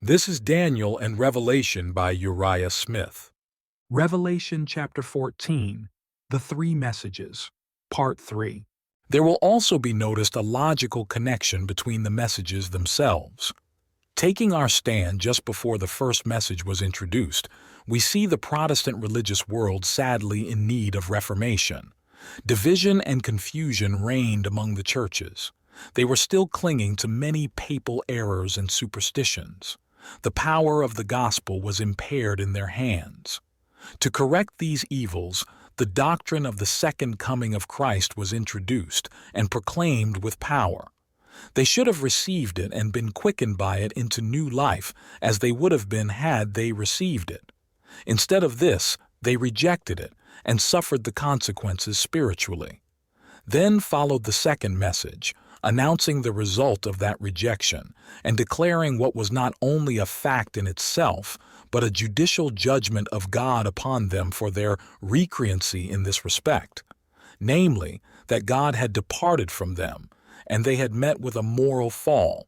This is Daniel and Revelation by Uriah Smith. Revelation chapter 14, The Three Messages, Part 3. There will also be noticed a logical connection between the messages themselves. Taking our stand just before the first message was introduced, we see the Protestant religious world sadly in need of reformation. Division and confusion reigned among the churches. They were still clinging to many papal errors and superstitions. The power of the gospel was impaired in their hands. To correct these evils, the doctrine of the second coming of Christ was introduced and proclaimed with power. They should have received it and been quickened by it into new life, as they would have been had they received it. Instead of this, they rejected it and suffered the consequences spiritually. Then followed the second message, announcing the result of that rejection and declaring what was not only a fact in itself, but a judicial judgment of God upon them for their recreancy in this respect, namely, that God had departed from them, and they had met with a moral fall.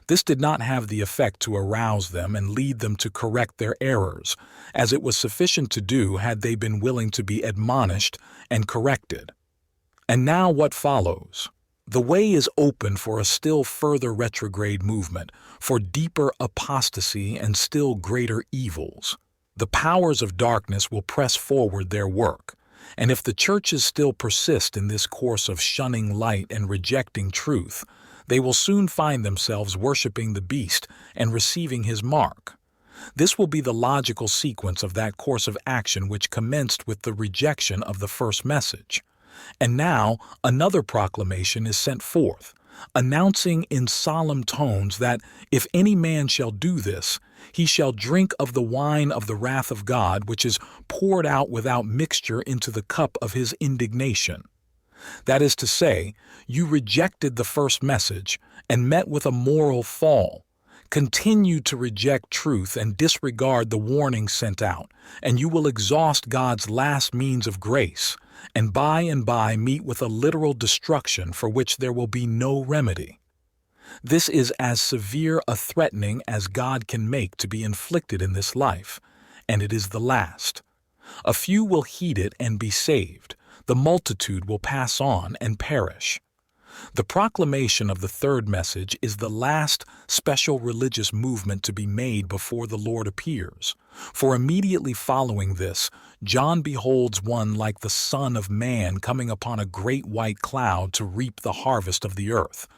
This did not have the effect to arouse them and lead them to correct their errors, as it was sufficient to do had they been willing to be admonished and corrected. And now what follows? The way is open for a still further retrograde movement, for deeper apostasy and still greater evils. The powers of darkness will press forward their work, and if the churches still persist in this course of shunning light and rejecting truth, they will soon find themselves worshiping the beast and receiving his mark. This will be the logical sequence of that course of action which commenced with the rejection of the first message. And now another proclamation is sent forth, announcing in solemn tones that if any man shall do this, he shall drink of the wine of the wrath of God, which is poured out without mixture into the cup of his indignation. That is to say, you rejected the first message and met with a moral fall. Continue to reject truth and disregard the warning sent out, and you will exhaust God's last means of grace, and by meet with a literal destruction for which there will be no remedy. This is as severe a threatening as God can make to be inflicted in this life, and it is the last. A few will heed it and be saved. The multitude will pass on and perish. The proclamation of the third message is the last special religious movement to be made before the Lord appears. For immediately following this, John beholds one like the Son of Man coming upon a great white cloud to reap the harvest of the earth.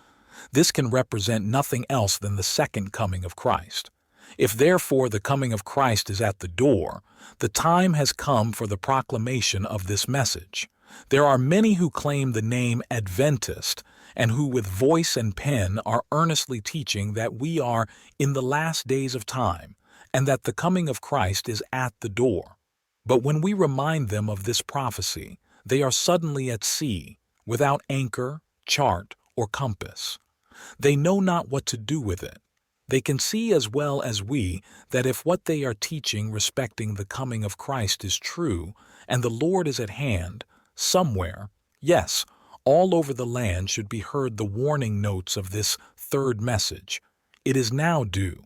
This can represent nothing else than the second coming of Christ. If therefore the coming of Christ is at the door, the time has come for the proclamation of this message. There are many who claim the name Adventist and who with voice and pen are earnestly teaching that we are in the last days of time and that the coming of Christ is at the door. But when we remind them of this prophecy, they are suddenly at sea, without anchor, chart, or compass. They know not what to do with it. They can see as well as we that if what they are teaching respecting the coming of Christ is true and the Lord is at hand, somewhere, yes, all over the land should be heard the warning notes of this third message. It is now due.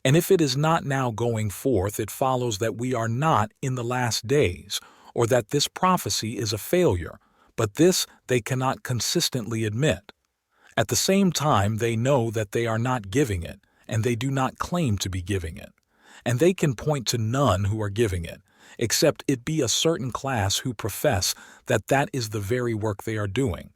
And if it is not now going forth, it follows that we are not in the last days, or that this prophecy is a failure, but this they cannot consistently admit. At the same time, they know that they are not giving it, and they do not claim to be giving it. And they can point to none who are giving it, except it be a certain class who profess that that is the very work they are doing.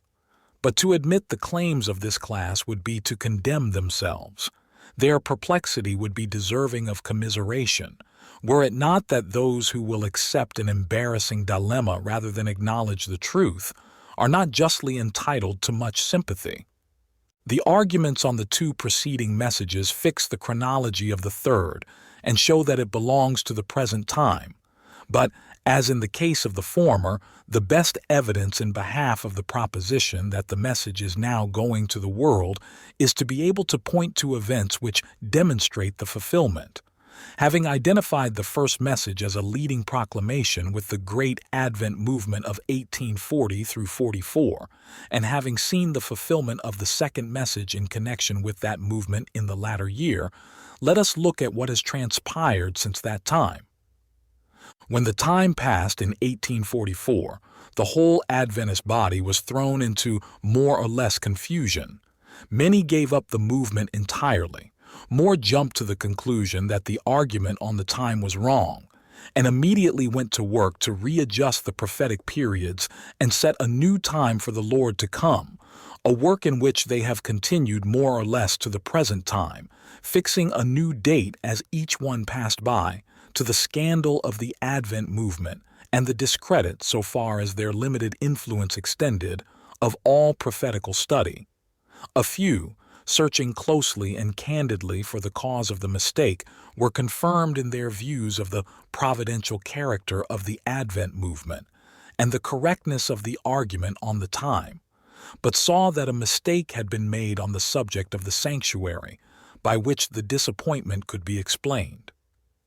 But to admit the claims of this class would be to condemn themselves. Their perplexity would be deserving of commiseration, were it not that those who will accept an embarrassing dilemma rather than acknowledge the truth are not justly entitled to much sympathy. The arguments on the two preceding messages fix the chronology of the third and show that it belongs to the present time. But, as in the case of the former, the best evidence in behalf of the proposition that the message is now going to the world is to be able to point to events which demonstrate the fulfillment. Having identified the first message as a leading proclamation with the Great Advent movement of 1840 through 44, and having seen the fulfillment of the second message in connection with that movement in the latter year, let us look at what has transpired since that time. When the time passed in 1844, the whole Adventist body was thrown into more or less confusion. Many gave up the movement entirely. More jumped to the conclusion that the argument on the time was wrong, and immediately went to work to readjust the prophetic periods and set a new time for the Lord to come, a work in which they have continued more or less to the present time, fixing a new date as each one passed by, to the scandal of the Advent movement and the discredit, so far as their limited influence extended, of all prophetical study. A few, searching closely and candidly for the cause of the mistake, were confirmed in their views of the providential character of the Advent movement and the correctness of the argument on the time, but saw that a mistake had been made on the subject of the sanctuary, by which the disappointment could be explained.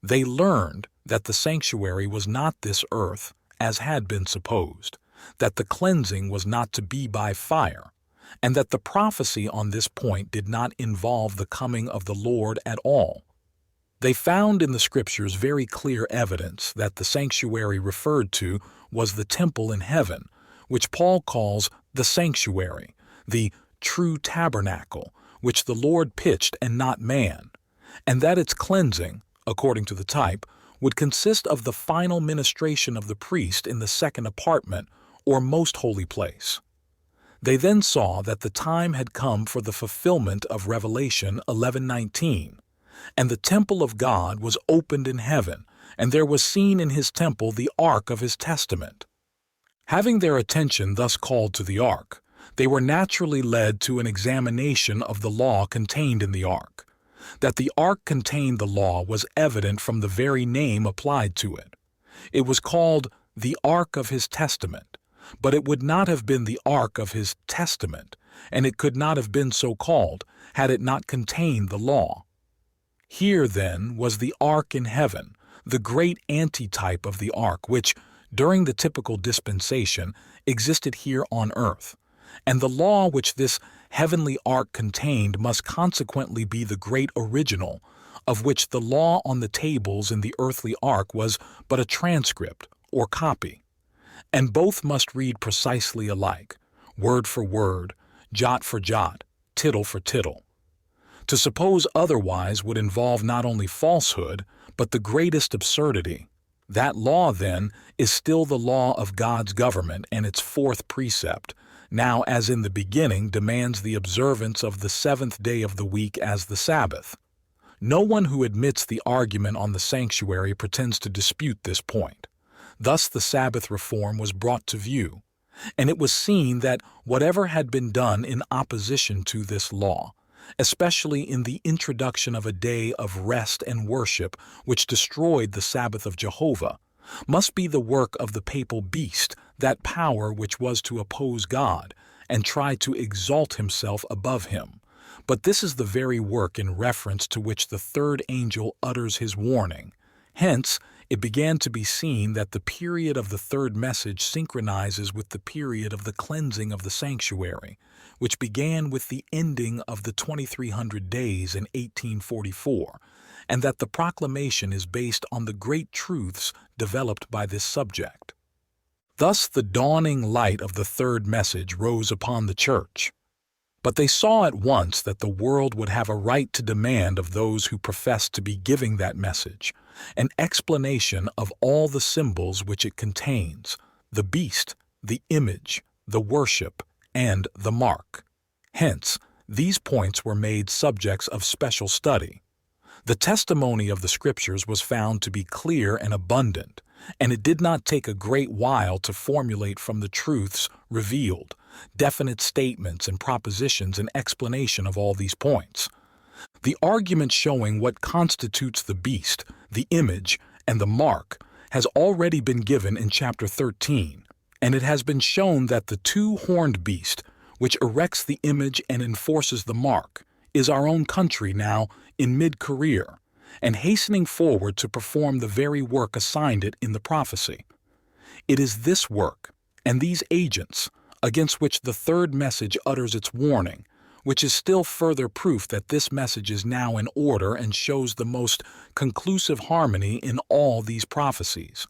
They learned that the sanctuary was not this earth, as had been supposed, that the cleansing was not to be by fire, and that the prophecy on this point did not involve the coming of the Lord at all. They found in the Scriptures very clear evidence that the sanctuary referred to was the temple in heaven, which Paul calls the sanctuary, the true tabernacle, which the Lord pitched and not man, and that its cleansing, according to the type, would consist of the final ministration of the priest in the second apartment or most holy place. They then saw that the time had come for the fulfillment of Revelation 11:19, and the temple of God was opened in heaven, and there was seen in his temple the ark of his testament. Having their attention thus called to the ark, they were naturally led to an examination of the law contained in the ark. That the ark contained the law was evident from the very name applied to it. It was called the ark of his testament, but it would not have been the ark of his testament, and it could not have been so called, had it not contained the law. Here, then, was the ark in heaven, the great antitype of the ark which, during the typical dispensation, existed here on earth, and the law which this heavenly ark contained must consequently be the great original, of which the law on the tables in the earthly ark was but a transcript or copy. And both must read precisely alike, word for word, jot for jot, tittle for tittle. To suppose otherwise would involve not only falsehood, but the greatest absurdity. That law, then, is still the law of God's government, and its fourth precept, now as in the beginning, demands the observance of the seventh day of the week as the Sabbath. No one who admits the argument on the sanctuary pretends to dispute this point. Thus the Sabbath reform was brought to view, and it was seen that whatever had been done in opposition to this law, especially in the introduction of a day of rest and worship which destroyed the Sabbath of Jehovah, must be the work of the papal beast, that power which was to oppose God and try to exalt himself above him. But this is the very work in reference to which the third angel utters his warning. Hence, it began to be seen that the period of the third message synchronizes with the period of the cleansing of the sanctuary, which began with the ending of the 2300 days in 1844, and that the proclamation is based on the great truths developed by this subject. Thus the dawning light of the third message rose upon the church. But they saw at once that the world would have a right to demand of those who professed to be giving that message an explanation of all the symbols which it contains, the beast, the image, the worship, and the mark. Hence, these points were made subjects of special study. The testimony of the Scriptures was found to be clear and abundant, and it did not take a great while to formulate from the truths revealed definite statements and propositions in explanation of all these points. The argument showing what constitutes the beast, the image, and the mark has already been given in chapter 13, and it has been shown that the two-horned beast, which erects the image and enforces the mark, is our own country now in mid-career, and hastening forward to perform the very work assigned it in the prophecy. It is this work, and these agents, against which the third message utters its warning, which is still further proof that this message is now in order and shows the most conclusive harmony in all these prophecies.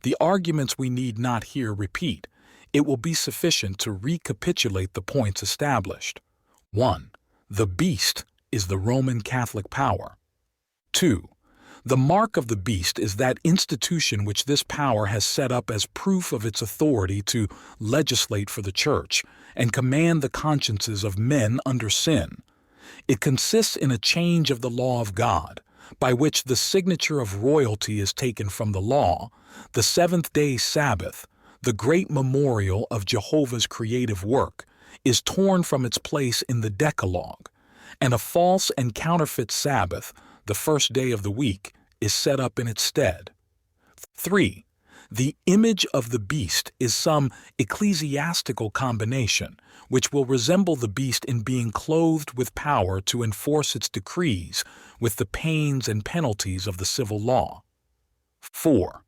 The arguments we need not here repeat. It will be sufficient to recapitulate the points established. 1. The beast is the Roman Catholic power. 2. The mark of the beast is that institution which this power has set up as proof of its authority to legislate for the Church and command the consciences of men under sin. It consists in a change of the law of God, by which the signature of royalty is taken from the law, the seventh-day Sabbath, the great memorial of Jehovah's creative work, is torn from its place in the Decalogue, and a false and counterfeit Sabbath, the first day of the week, is set up in its stead. 3. The image of the beast is some ecclesiastical combination which will resemble the beast in being clothed with power to enforce its decrees with the pains and penalties of the civil law. 4.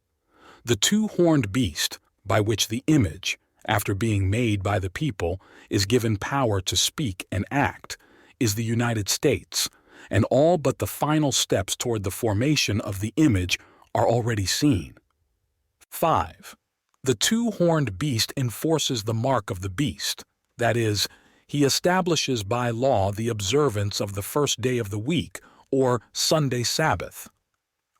The two-horned beast, by which the image, after being made by the people, is given power to speak and act, is the United States, and all but the final steps toward the formation of the image are already seen. 5. The two-horned beast enforces the mark of the beast, that is, he establishes by law the observance of the first day of the week, or Sunday Sabbath.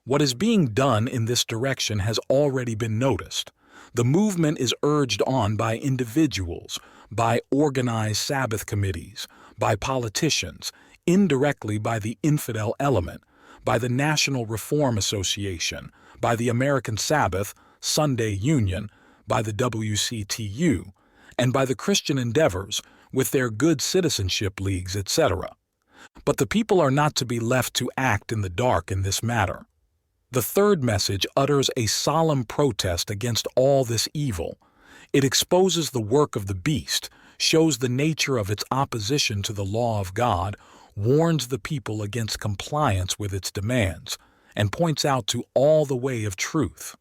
What is being done in this direction has already been noticed. The movement is urged on by individuals, by organized Sabbath committees, by politicians, indirectly by the infidel element, by the National Reform Association, by the American Sabbath, Sunday Union, by the WCTU, and by the Christian Endeavors with their good citizenship leagues, etc. But the people are not to be left to act in the dark in this matter. The third message utters a solemn protest against all this evil. It exposes the work of the beast, shows the nature of its opposition to the law of God, warns the people against compliance with its demands, and points out to all the way of truth.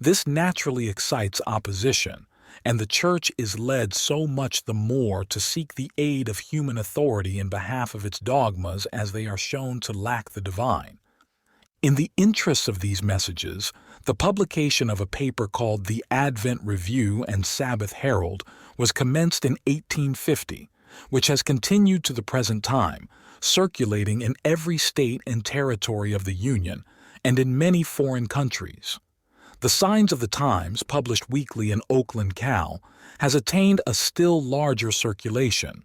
This naturally excites opposition, and the Church is led so much the more to seek the aid of human authority in behalf of its dogmas as they are shown to lack the divine. In the interests of these messages, the publication of a paper called the Advent Review and Sabbath Herald was commenced in 1850, which has continued to the present time, circulating in every state and territory of the Union and in many foreign countries. The Signs of the Times, published weekly in Oakland, Cal, has attained a still larger circulation.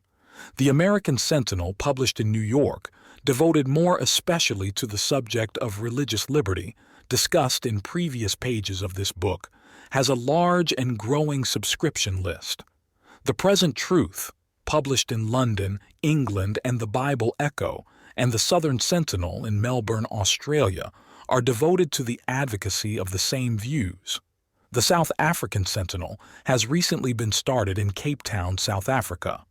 The American Sentinel, published in New York, devoted more especially to the subject of religious liberty, discussed in previous pages of this book, has a large and growing subscription list. The Present Truth, published in London, England, and the Bible Echo, and the Southern Sentinel in Melbourne, Australia, are devoted to the advocacy of the same views. The South African Sentinel has recently been started in Cape Town, South Africa.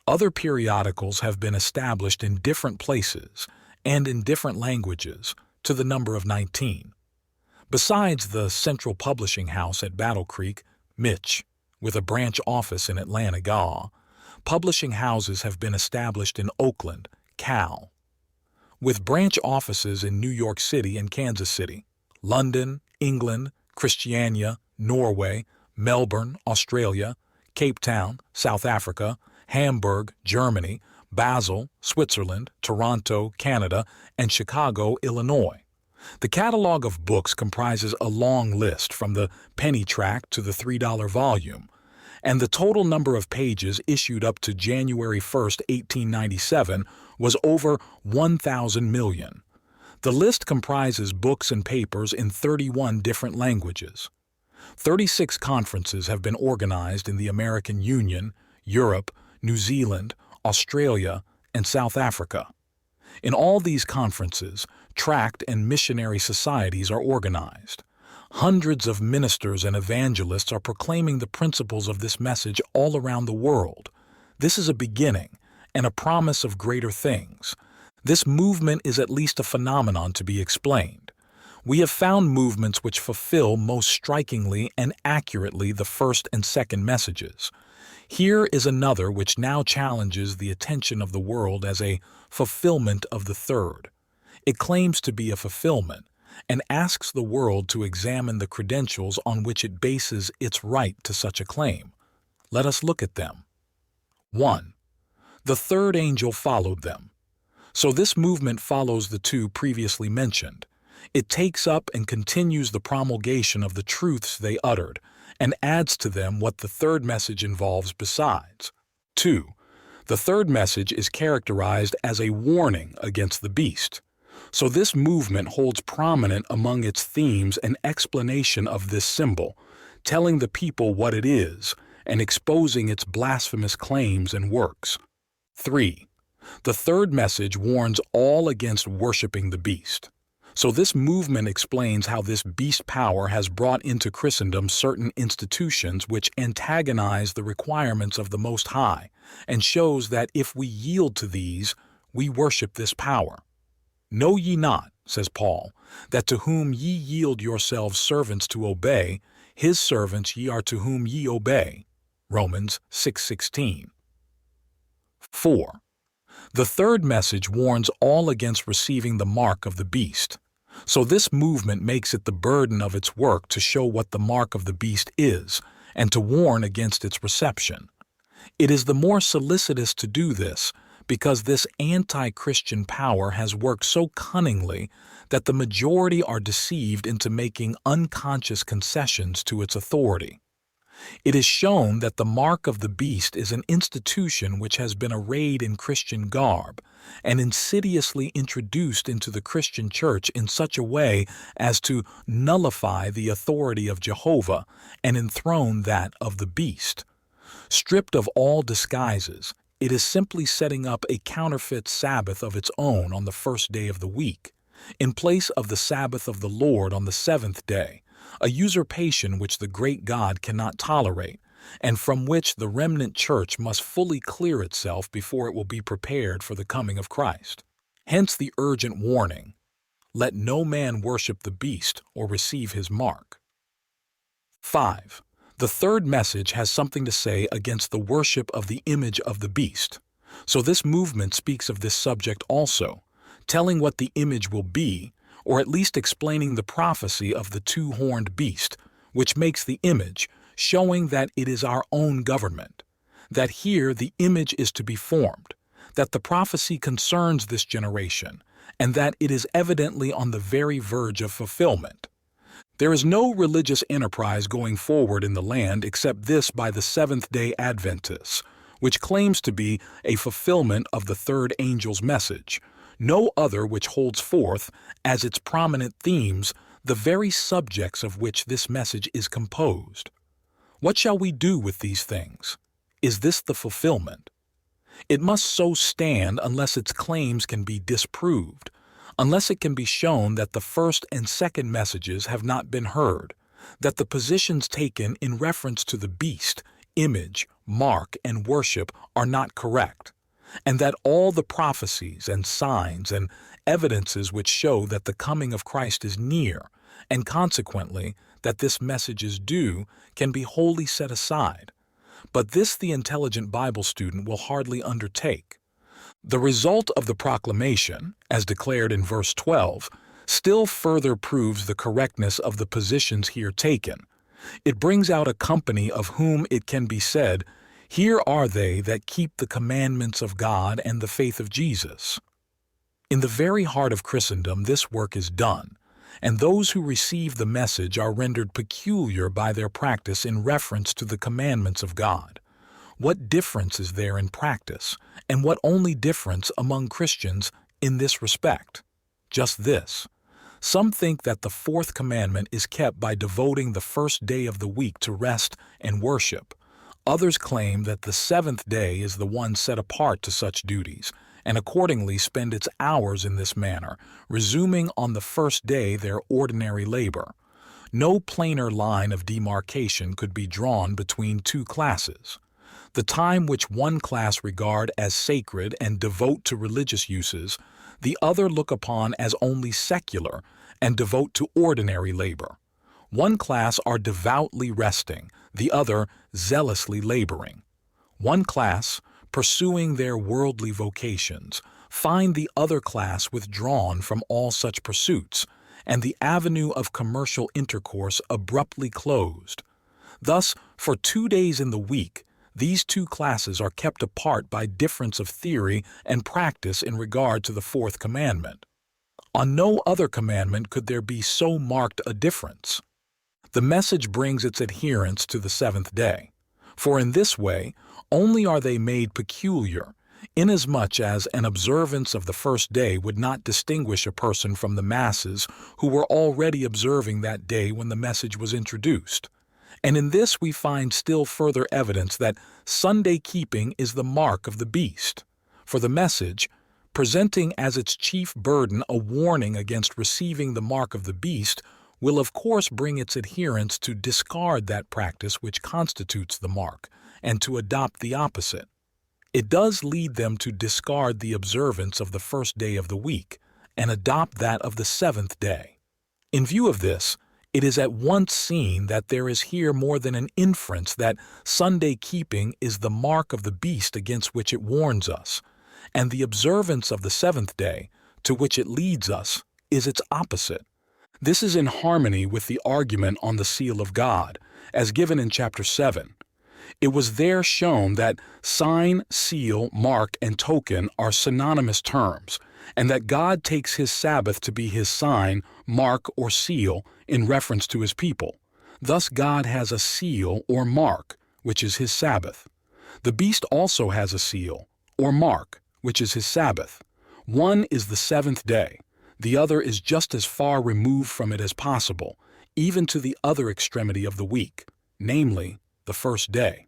Other periodicals have been established in different places and in different languages, to the number of 19. Besides the central publishing house at Battle Creek, Mitch, with a branch office in Atlanta, GA, publishing houses have been established in Oakland, Cal, with branch offices in New York City and Kansas City, London, England, Christiania, Norway, Melbourne, Australia, Cape Town, South Africa, Hamburg, Germany, Basel, Switzerland, Toronto, Canada, and Chicago, Illinois. The catalog of books comprises a long list from the penny tract to the $3 volume, and the total number of pages issued up to January 1, 1897 was over 1,000 million. The list comprises books and papers in 31 different languages. 36 conferences have been organized in the American Union, Europe, New Zealand, Australia, and South Africa. In all these conferences, tract and missionary societies are organized. Hundreds of ministers and evangelists are proclaiming the principles of this message all around the world. This is a beginning and a promise of greater things. This movement is at least a phenomenon to be explained. We have found movements which fulfill most strikingly and accurately the first and second messages. Here is another which now challenges the attention of the world as a fulfillment of the third. It claims to be a fulfillment and asks the world to examine the credentials on which it bases its right to such a claim. Let us look at them. 1. The third angel followed them. So this movement follows the two previously mentioned. It takes up and continues the promulgation of the truths they uttered, and adds to them what the third message involves besides. 2. The third message is characterized as a warning against the beast. So this movement holds prominent among its themes an explanation of this symbol, telling the people what it is, and exposing its blasphemous claims and works. 3. The third message warns all against worshiping the beast. So this movement explains how this beast power has brought into Christendom certain institutions which antagonize the requirements of the Most High, and shows that if we yield to these, we worship this power. Know ye not, says Paul, that to whom ye yield yourselves servants to obey, his servants ye are to whom ye obey. Romans 6:16. 4. The third message warns all against receiving the mark of the beast. So this movement makes it the burden of its work to show what the mark of the beast is, and to warn against its reception. It is the more solicitous to do this, because this anti-Christian power has worked so cunningly that the majority are deceived into making unconscious concessions to its authority. It is shown that the mark of the beast is an institution which has been arrayed in Christian garb and insidiously introduced into the Christian church in such a way as to nullify the authority of Jehovah and enthrone that of the beast. Stripped of all disguises, it is simply setting up a counterfeit Sabbath of its own on the first day of the week, in place of the Sabbath of the Lord on the seventh day, a usurpation which the great God cannot tolerate, and from which the remnant church must fully clear itself before it will be prepared for the coming of Christ. Hence the urgent warning, let no man worship the beast or receive his mark. 5. The third message has something to say against the worship of the image of the beast. So this movement speaks of this subject also, telling what the image will be, or at least explaining the prophecy of the two-horned beast, which makes the image, showing that it is our own government, that here the image is to be formed, that the prophecy concerns this generation, and that it is evidently on the very verge of fulfillment. There is no religious enterprise going forward in the land except this by the Seventh-day Adventists, which claims to be a fulfillment of the third angel's message, no other which holds forth, as its prominent themes, the very subjects of which this message is composed. What shall we do with these things? Is this the fulfillment? It must so stand unless its claims can be disproved, unless it can be shown that the first and second messages have not been heard, that the positions taken in reference to the beast, image, mark, and worship are not correct, and that all the prophecies and signs and evidences which show that the coming of Christ is near, and consequently that this message is due, can be wholly set aside. But this the intelligent Bible student will hardly undertake. The result of the proclamation, as declared in verse 12, still further proves the correctness of the positions here taken. It brings out a company of whom it can be said, "Here are they that keep the commandments of God and the faith of Jesus." In the very heart of Christendom this work is done, and those who receive the message are rendered peculiar by their practice in reference to the commandments of God. What difference is there in practice, and what only difference among Christians in this respect? Just this. Some think that the fourth commandment is kept by devoting the first day of the week to rest and worship. Others claim that the seventh day is the one set apart to such duties, and accordingly spend its hours in this manner, resuming on the first day their ordinary labor. No plainer line of demarcation could be drawn between two classes. The time which one class regard as sacred and devote to religious uses, The other look upon as only secular and devote to ordinary labor. One class are devoutly resting, the other zealously laboring. One class, pursuing their worldly vocations, find the other class withdrawn from all such pursuits, and the avenue of commercial intercourse abruptly closed. Thus, for 2 days in the week, these two classes are kept apart by difference of theory and practice in regard to the fourth commandment. On no other commandment could there be so marked a difference. The message brings its adherents to the seventh day, for in this way only are they made peculiar, inasmuch as an observance of the first day would not distinguish a person from the masses who were already observing that day when the message was introduced. And in this we find still further evidence that Sunday keeping is the mark of the beast. For the message, presenting as its chief burden a warning against receiving the mark of the beast, will of course bring its adherents to discard that practice which constitutes the mark, and to adopt the opposite. It does lead them to discard the observance of the first day of the week, and adopt that of the seventh day. In view of this, it is at once seen that there is here more than an inference that Sunday keeping is the mark of the beast against which it warns us, and the observance of the seventh day, to which it leads us, is its opposite. This is in harmony with the argument on the seal of God, as given in chapter 7. It was there shown that sign, seal, mark, and token are synonymous terms, and that God takes his Sabbath to be his sign, mark, or seal in reference to his people. Thus God has a seal or mark, which is his Sabbath. The beast also has a seal or mark, which is his Sabbath. One is the seventh day. The other is just as far removed from it as possible, even to the other extremity of the week, namely, the first day.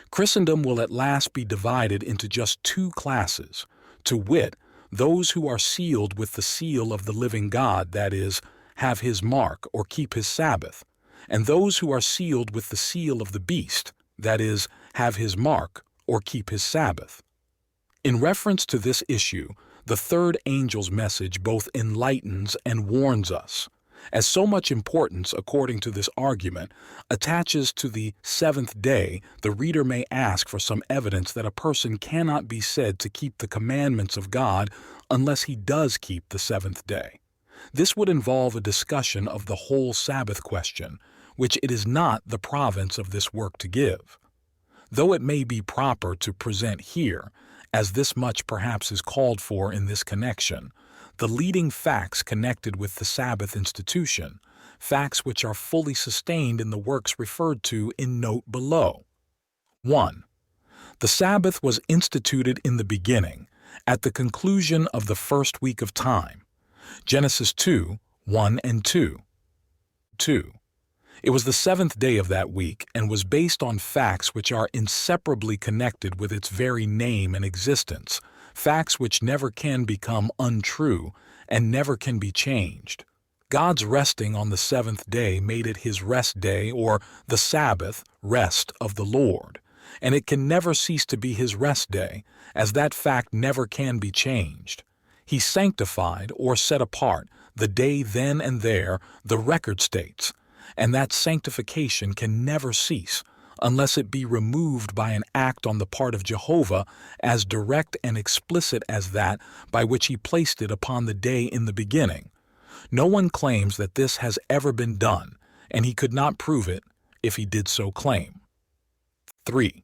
Christendom will at last be divided into just two classes, to wit, those who are sealed with the seal of the living God, that is, have his mark or keep his Sabbath, and those who are sealed with the seal of the beast, that is, have his mark or keep his Sabbath. In reference to this issue, the third angel's message both enlightens and warns us, as so much importance, according to this argument, attaches to the seventh day. The reader may ask for some evidence that a person cannot be said to keep the commandments of God unless he does keep the seventh day. This would involve a discussion of the whole Sabbath question, which it is not the province of this work to give. Though it may be proper to present here, as this much perhaps is called for in this connection, the leading facts connected with the Sabbath institution, facts which are fully sustained in the works referred to in note below. 1. The Sabbath was instituted in the beginning, at the conclusion of the first week of time. Genesis 2, 1 and 2. 2. It was the seventh day of that week and was based on facts which are inseparably connected with its very name and existence, facts which never can become untrue and never can be changed. God's resting on the seventh day made it his rest day, or the Sabbath, rest of the Lord, and it can never cease to be his rest day, as that fact never can be changed. He sanctified or set apart the day then and there, the record states, and that sanctification can never cease, unless it be removed by an act on the part of Jehovah as direct and explicit as that by which he placed it upon the day in the beginning. No one claims that this has ever been done, and he could not prove it if he did so claim. 3.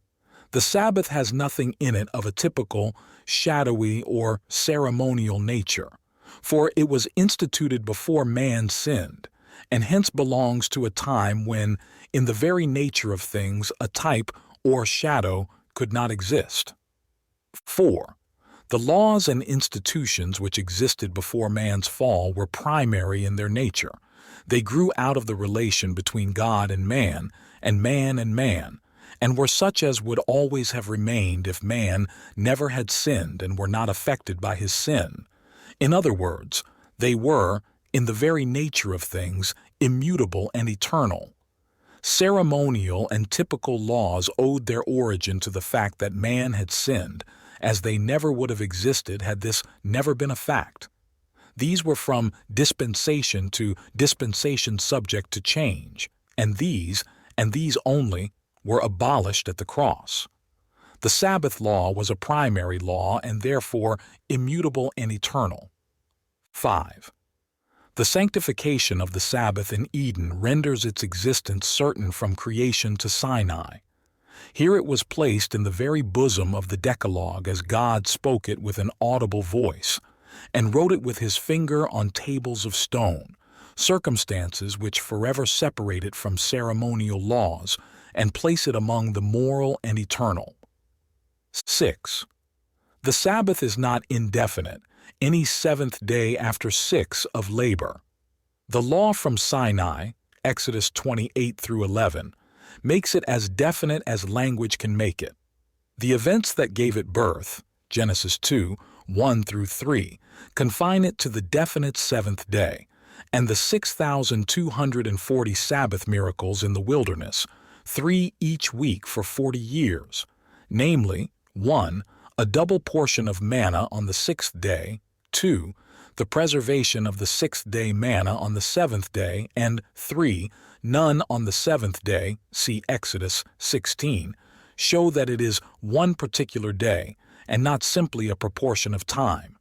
The Sabbath has nothing in it of a typical, shadowy, or ceremonial nature, for it was instituted before man sinned, and hence belongs to a time when, in the very nature of things, a type or shadow could not exist. 4. The laws and institutions which existed before man's fall were primary in their nature. They grew out of the relation between God and man, and were such as would always have remained if man never had sinned and were not affected by his sin. In other words, they were, in the very nature of things, immutable and eternal. Ceremonial and typical laws owed their origin to the fact that man had sinned, as they never would have existed had this never been a fact. These were from dispensation to dispensation subject to change, and these only, were abolished at the cross. The Sabbath law was a primary law and therefore immutable and eternal. 5. The sanctification of the Sabbath in Eden renders its existence certain from creation to Sinai. Here it was placed in the very bosom of the Decalogue as God spoke it with an audible voice, and wrote it with his finger on tables of stone, circumstances which forever separate it from ceremonial laws and place it among the moral and eternal. 6. The Sabbath is not indefinite, any seventh day after 6 of labor. The law from Sinai, Exodus 28 through 11, makes it as definite as language can make it. The events that gave it birth, Genesis 2, 1 through 3, confine it to the definite seventh day, and the 6,240 Sabbath miracles in the wilderness, 3 each week for 40 years, namely, 1. A double portion of manna on the 6th day, 2. The preservation of the 6th-day manna on the 7th day, and 3. None on the 7th day, see Exodus 16, show that it is one particular day and not simply a proportion of time.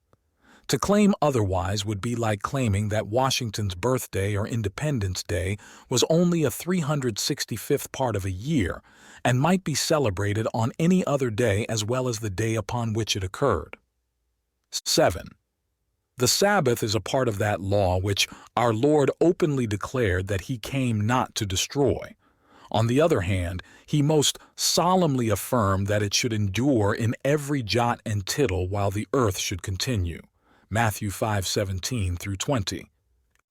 To claim otherwise would be like claiming that Washington's birthday or Independence Day was only a 365th part of a year and might be celebrated on any other day as well as the day upon which it occurred. 7. The Sabbath is a part of that law which our Lord openly declared that he came not to destroy. On the other hand, he most solemnly affirmed that it should endure in every jot and tittle while the earth should continue. Matthew 5:17 through 20.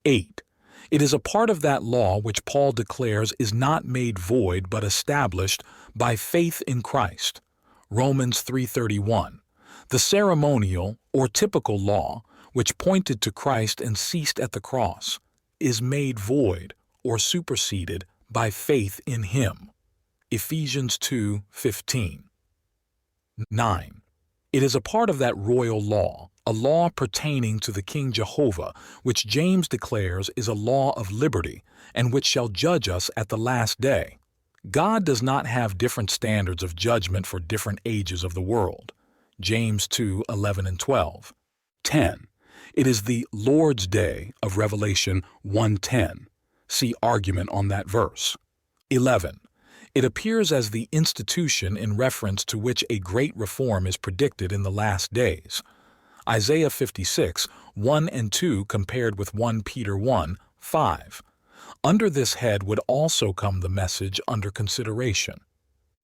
8. It is a part of that law which Paul declares is not made void but established by faith in Christ. Romans 3:31. The ceremonial or typical law, which pointed to Christ and ceased at the cross, is made void or superseded by faith in him. Ephesians 2:15. 9. It is a part of that royal law, a law pertaining to the King Jehovah, which James declares is a law of liberty, and which shall judge us at the last day. God does not have different standards of judgment for different ages of the world. James 2:11 and 12. 10. It is the Lord's Day of Revelation 1:10. See argument on that verse. 11. It appears as the institution in reference to which a great reform is predicted in the last days. Isaiah 56, 1 and 2 compared with 1 Peter 1, 5. Under this head would also come the message under consideration.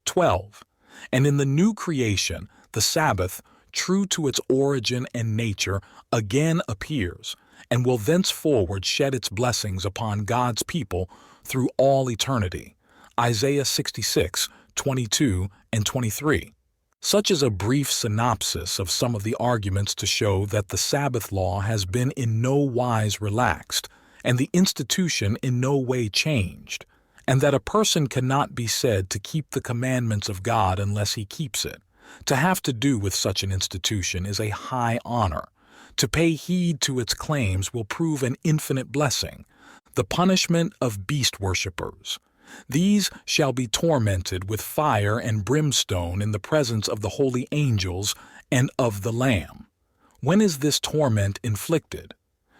12. And in the new creation, the Sabbath, true to its origin and nature, again appears, and will thenceforward shed its blessings upon God's people through all eternity. Isaiah 66, 22 and 23. Such is a brief synopsis of some of the arguments to show that the Sabbath law has been in no wise relaxed, and the institution in no way changed, and that a person cannot be said to keep the commandments of God unless he keeps it. To have to do with such an institution is a high honor. To pay heed to its claims will prove an infinite blessing, the punishment of beast worshippers. These shall be tormented with fire and brimstone in the presence of the holy angels and of the Lamb. When is this torment inflicted?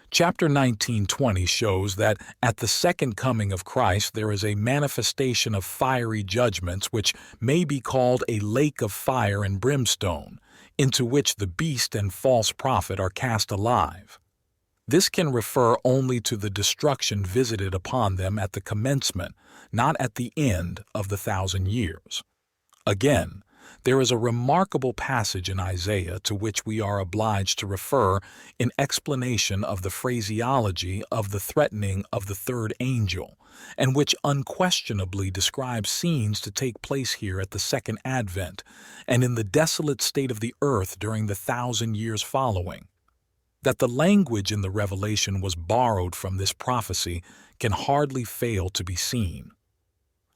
Chapter 19:20 shows that at the second coming of Christ there is a manifestation of fiery judgments which may be called a lake of fire and brimstone, into which the beast and false prophet are cast alive. This can refer only to the destruction visited upon them at the commencement, not at the end of the 1,000 years. Again, there is a remarkable passage in Isaiah to which we are obliged to refer in explanation of the phraseology of the threatening of the third angel, and which unquestionably describes scenes to take place here at the second advent and in the desolate state of the earth during the 1,000 years following. That the language in the Revelation was borrowed from this prophecy can hardly fail to be seen.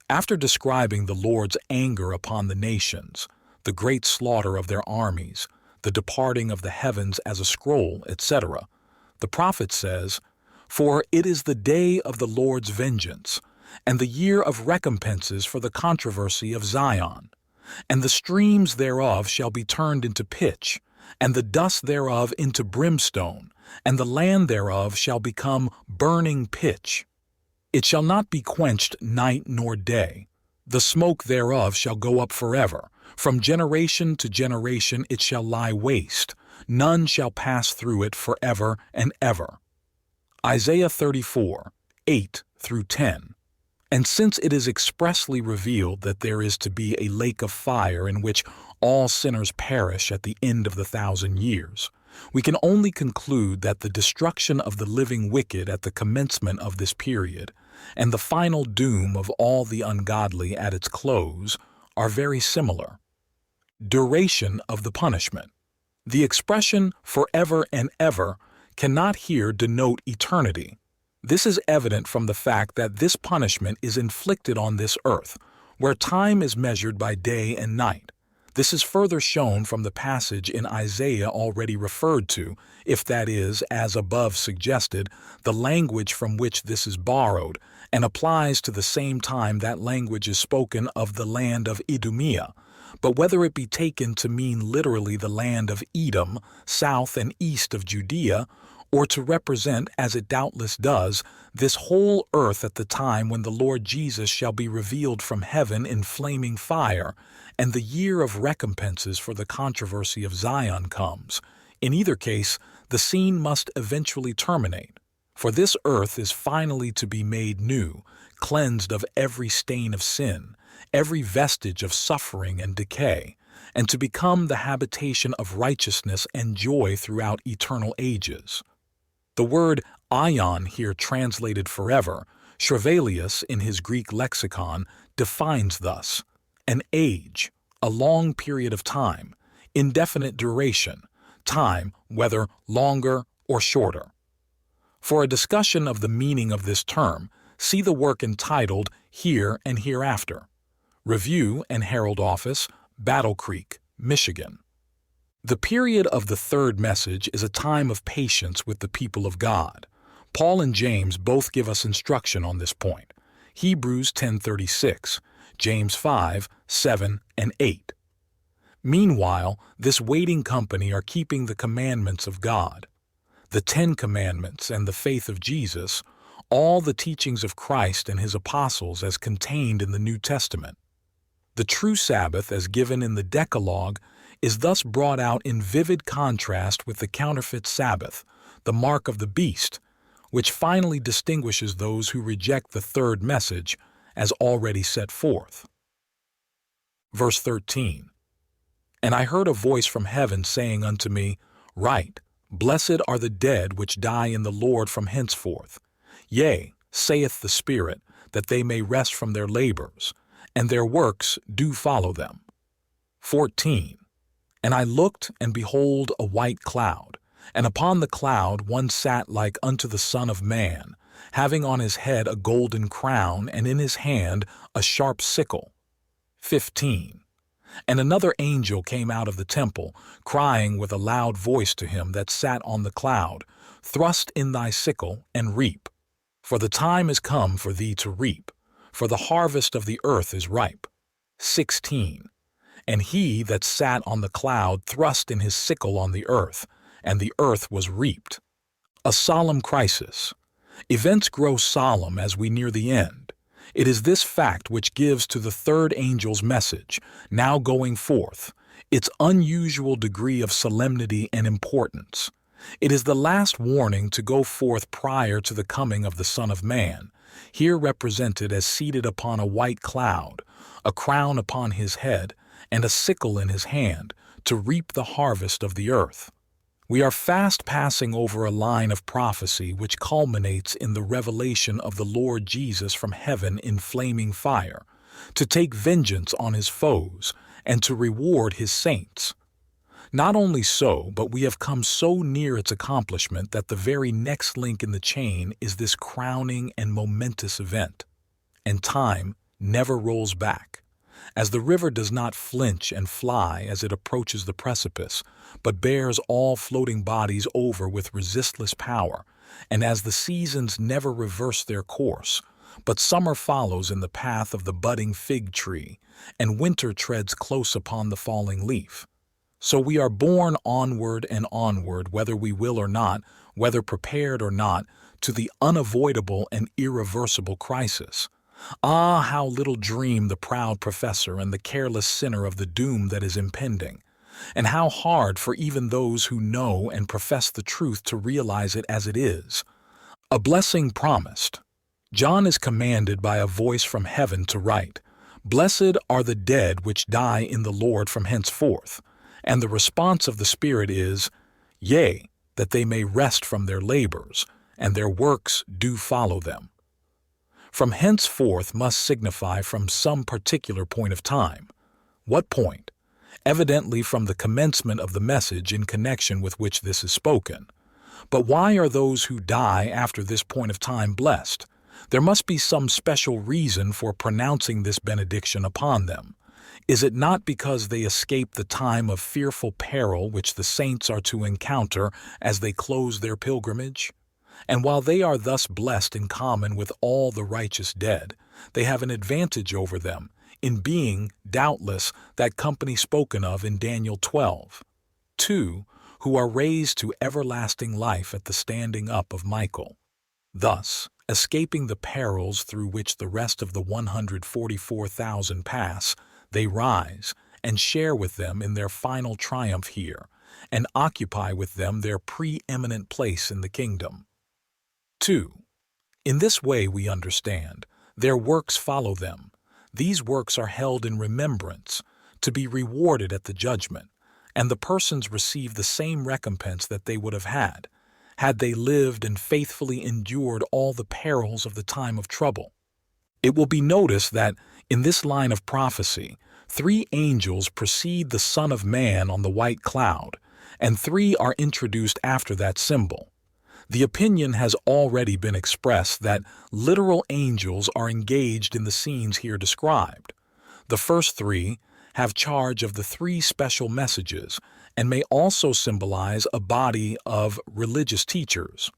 After describing the Lord's anger upon the nations, the great slaughter of their armies, the departing of the heavens as a scroll, etc., the prophet says, "For it is the day of the Lord's vengeance, and the year of recompenses for the controversy of Zion. And the streams thereof shall be turned into pitch, and the dust thereof into brimstone, and the land thereof shall become burning pitch. It shall not be quenched night nor day. The smoke thereof shall go up forever. From generation to generation it shall lie waste. None shall pass through it forever and ever." Isaiah 34, 8 through 10. And since it is expressly revealed that there is to be a lake of fire in which all sinners perish at the end of the 1,000 years, we can only conclude that the destruction of the living wicked at the commencement of this period and the final doom of all the ungodly at its close are very similar. Duration of the punishment. The expression forever and ever cannot here denote eternity. This is evident from the fact that this punishment is inflicted on this earth, where time is measured by day and night. This is further shown from the passage in Isaiah already referred to, if that is, as above suggested, the language from which this is borrowed, and applies to the same time that language is spoken of the land of Idumea. But whether it be taken to mean literally the land of Edom, south and east of Judea, or to represent, as it doubtless does, this whole earth at the time when the Lord Jesus shall be revealed from heaven in flaming fire, and the year of recompenses for the controversy of Zion comes, in either case, the scene must eventually terminate. For this earth is finally to be made new, cleansed of every stain of sin, every vestige of suffering and decay, and to become the habitation of righteousness and joy throughout eternal ages. The word aion here translated forever, Shrevelius in his Greek lexicon defines thus: an age, a long period of time, indefinite duration, time whether longer or shorter. For a discussion of the meaning of this term, see the work entitled Here and Hereafter. Review and Herald Office, Battle Creek, Michigan. The period of the third message is a time of patience with the people of God. Paul and James both give us instruction on this point. Hebrews 10:36, James 5, 7, and 8. Meanwhile, this waiting company are keeping the commandments of God, the 10 Commandments and the faith of Jesus, all the teachings of Christ and his apostles as contained in the New Testament. The true Sabbath, as given in the Decalogue, is thus brought out in vivid contrast with the counterfeit Sabbath, the mark of the beast, which finally distinguishes those who reject the third message as already set forth. Verse 13. And I heard a voice from heaven saying unto me, Write, Blessed are the dead which die in the Lord from henceforth. Yea, saith the Spirit, that they may rest from their labors, and their works do follow them. 14. And I looked, and behold a white cloud, and upon the cloud one sat like unto the Son of Man, having on his head a golden crown, and in his hand a sharp sickle. 15. And another angel came out of the temple, crying with a loud voice to him that sat on the cloud, Thrust in thy sickle, and reap. For the time is come for thee to reap, for the harvest of the earth is ripe. 16. And he that sat on the cloud thrust in his sickle on the earth, and the earth was reaped. A solemn crisis. Events grow solemn as we near the end. It is this fact which gives to the third angel's message, now going forth, its unusual degree of solemnity and importance. It is the last warning to go forth prior to the coming of the Son of Man, here represented as seated upon a white cloud, a crown upon his head, and a sickle in his hand, to reap the harvest of the earth. We are fast passing over a line of prophecy which culminates in the revelation of the Lord Jesus from heaven in flaming fire, to take vengeance on his foes, and to reward his saints. Not only so, but we have come so near its accomplishment that the very next link in the chain is this crowning and momentous event. And time never rolls back. as the river does not flinch and fly as it approaches the precipice, but bears all floating bodies over with resistless power, and as the seasons never reverse their course, but summer follows in the path of the budding fig tree, and winter treads close upon the falling leaf. So we are borne onward and onward, whether we will or not, whether prepared or not, to the unavoidable and irreversible crisis. Ah, how little dream the proud professor and the careless sinner of the doom that is impending, and how hard for even those who know and profess the truth to realize it as it is. A blessing promised. John is commanded by a voice from heaven to write, "Blessed are the dead which die in the Lord from henceforth." And the response of the Spirit is, "Yea, that they may rest from their labors, and their works do follow them." From henceforth must signify from some particular point of time. What point? Evidently from the commencement of the message in connection with which this is spoken. But why are those who die after this point of time blessed? There must be some special reason for pronouncing this benediction upon them. Is it not because they escape the time of fearful peril which the saints are to encounter as they close their pilgrimage? And while they are thus blessed in common with all the righteous dead, they have an advantage over them, in being, doubtless, that company spoken of in Daniel 12:2, who are raised to everlasting life at the standing up of Michael. Thus, escaping the perils through which the rest of the 144,000 pass, they rise and share with them in their final triumph here, and occupy with them their preeminent place in the kingdom. 2. In this way we understand, their works follow them. These works are held in remembrance, to be rewarded at the judgment, and the persons receive the same recompense that they would have had they lived and faithfully endured all the perils of the time of trouble. It will be noticed that, in this line of prophecy, 3 angels precede the Son of Man on the white cloud, and 3 are introduced after that symbol. The opinion has already been expressed that literal angels are engaged in the scenes here described. The first 3 have charge of the 3 special messages and may also symbolize a body of religious teachers.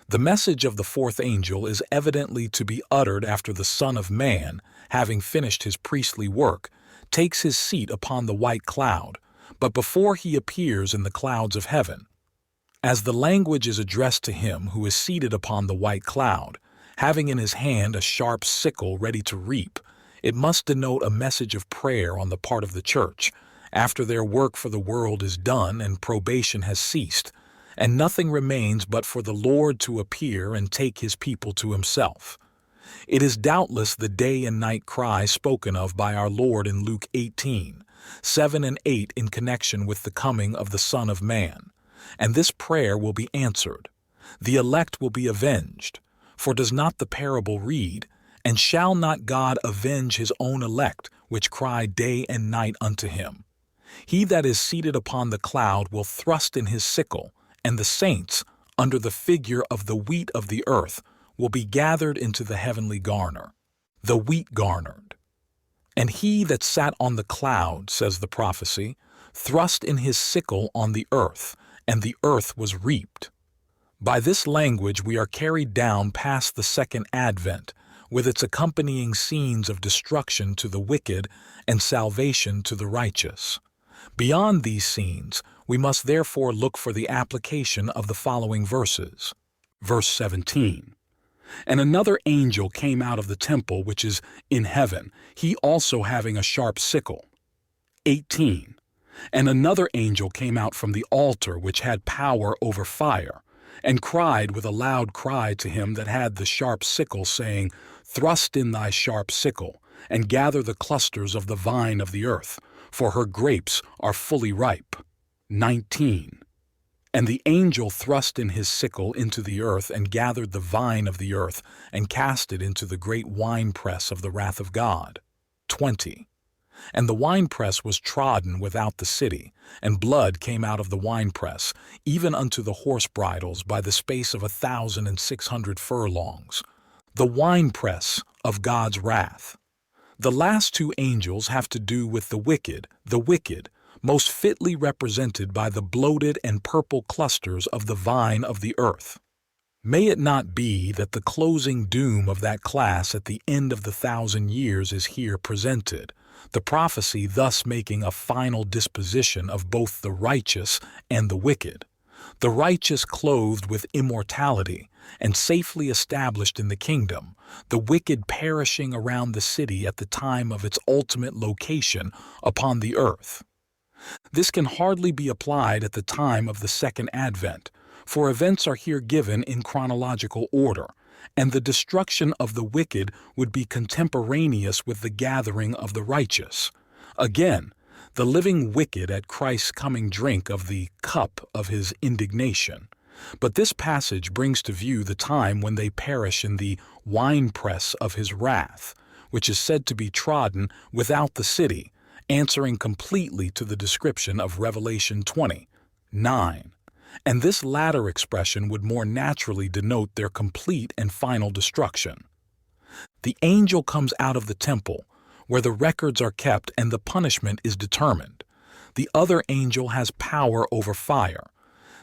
The message of the 4th angel is evidently to be uttered after the Son of Man, having finished his priestly work, takes his seat upon the white cloud, but before he appears in the clouds of heaven. As the language is addressed to him who is seated upon the white cloud, having in his hand a sharp sickle ready to reap, it must denote a message of prayer on the part of the church, after their work for the world is done and probation has ceased, and nothing remains but for the Lord to appear and take his people to himself. It is doubtless the day and night cry spoken of by our Lord in Luke 18:7 and 8 in connection with the coming of the Son of Man. And this prayer will be answered. The elect will be avenged. For does not the parable read, "And shall not God avenge his own elect, which cry day and night unto him? He that is seated upon the cloud will thrust in his sickle, and the saints, under the figure of the wheat of the earth, will be gathered into the heavenly garner." The wheat garnered. "And he that sat on the cloud," says the prophecy, "thrust in his sickle on the earth, and the earth was reaped." By this language we are carried down past the second advent, with its accompanying scenes of destruction to the wicked and salvation to the righteous. Beyond these scenes, we must therefore look for the application of the following verses. Verse 17. "And another angel came out of the temple which is in heaven, he also having a sharp sickle." 18. "And another angel came out from the altar which had power over fire, and cried with a loud cry to him that had the sharp sickle, saying, Thrust in thy sharp sickle, and gather the clusters of the vine of the earth, for her grapes are fully ripe." 19. "And the angel thrust in his sickle into the earth, and gathered the vine of the earth, and cast it into the great winepress of the wrath of God." 20. "And the winepress was trodden without the city, and blood came out of the winepress, even unto the horse bridles by the space of 1,600 furlongs." The winepress of God's wrath. The last two angels have to do with the wicked, most fitly represented by the bloated and purple clusters of the vine of the earth. May it not be that the closing doom of that class at the end of the 1,000 years is here presented, the prophecy thus making a final disposition of both the righteous and the wicked. The righteous clothed with immortality and safely established in the kingdom, the wicked perishing around the city at the time of its ultimate location upon the earth. This can hardly be applied at the time of the second advent, for events are here given in chronological order, and the destruction of the wicked would be contemporaneous with the gathering of the righteous. Again, the living wicked at Christ's coming drink of the cup of his indignation. But this passage brings to view the time when they perish in the winepress of his wrath, which is said to be trodden without the city, answering completely to the description of Revelation 20:9. And this latter expression would more naturally denote their complete and final destruction. The angel comes out of the temple, where the records are kept and the punishment is determined. The other angel has power over fire.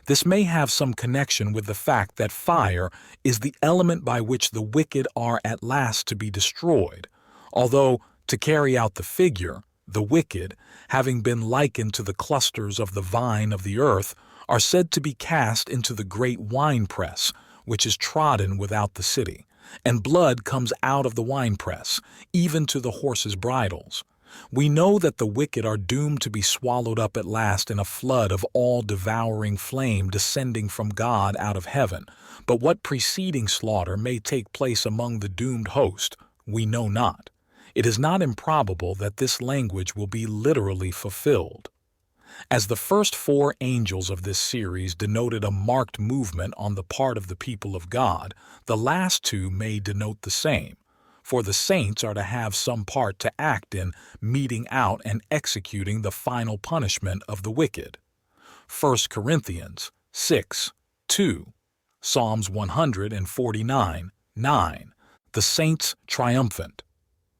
This may have some connection with the fact that fire is the element by which the wicked are at last to be destroyed, although, to carry out the figure, the wicked, having been likened to the clusters of the vine of the earth, are said to be cast into the great winepress, which is trodden without the city, and blood comes out of the winepress, even to the horses' bridles. We know that the wicked are doomed to be swallowed up at last in a flood of all-devouring flame descending from God out of heaven, but what preceding slaughter may take place among the doomed host, we know not. It is not improbable that this language will be literally fulfilled. As the first four angels of this series denoted a marked movement on the part of the people of God, the last two may denote the same, for the saints are to have some part to act in meting out and executing the final punishment of the wicked. 1 Corinthians 6:2, Psalms 149:9, the saints triumphant.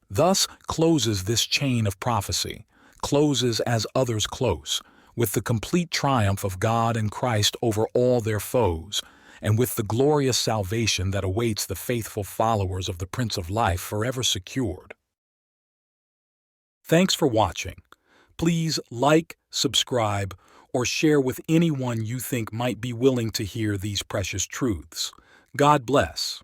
Thus closes this chain of prophecy, closes as others close, with the complete triumph of God and Christ over all their foes, and with the glorious salvation that awaits the faithful followers of the Prince of Life forever secured. Thanks for watching. Please like, subscribe, or share with anyone you think might be willing to hear these precious truths. God bless.